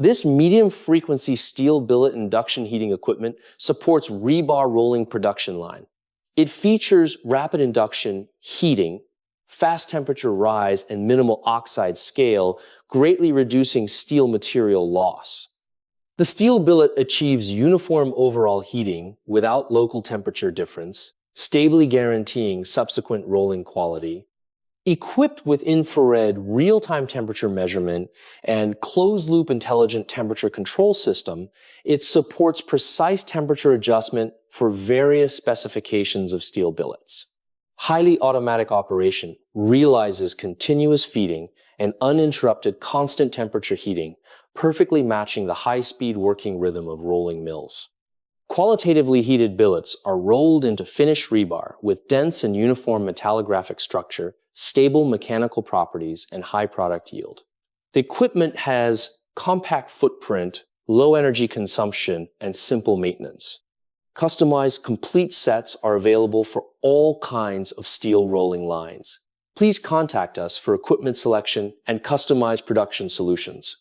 This medium-frequency steel billet induction heating equipment supports rebar rolling production line. It features rapid induction heating, fast temperature rise, and minimal oxide scale, greatly reducing steel material loss. The steel billet achieves uniform overall heating without local temperature difference, stably guaranteeing subsequent rolling quality. Equipped with infrared real-time temperature measurement and closed-loop intelligent temperature control system, it supports precise temperature adjustment for various specifications of steel billets. Highly automatic operation realizes continuous feeding and uninterrupted constant temperature heating, perfectly matching the high-speed working rhythm of rolling mills. Qualitatively heated billets are rolled into finished rebar with dense and uniform metallographic structure, stable mechanical properties, and high product yield. The equipment has compact footprint, low energy consumption, and simple maintenance. Customized complete sets are available for all kinds of steel rolling lines. Please contact us for equipment selection and customized production solutions.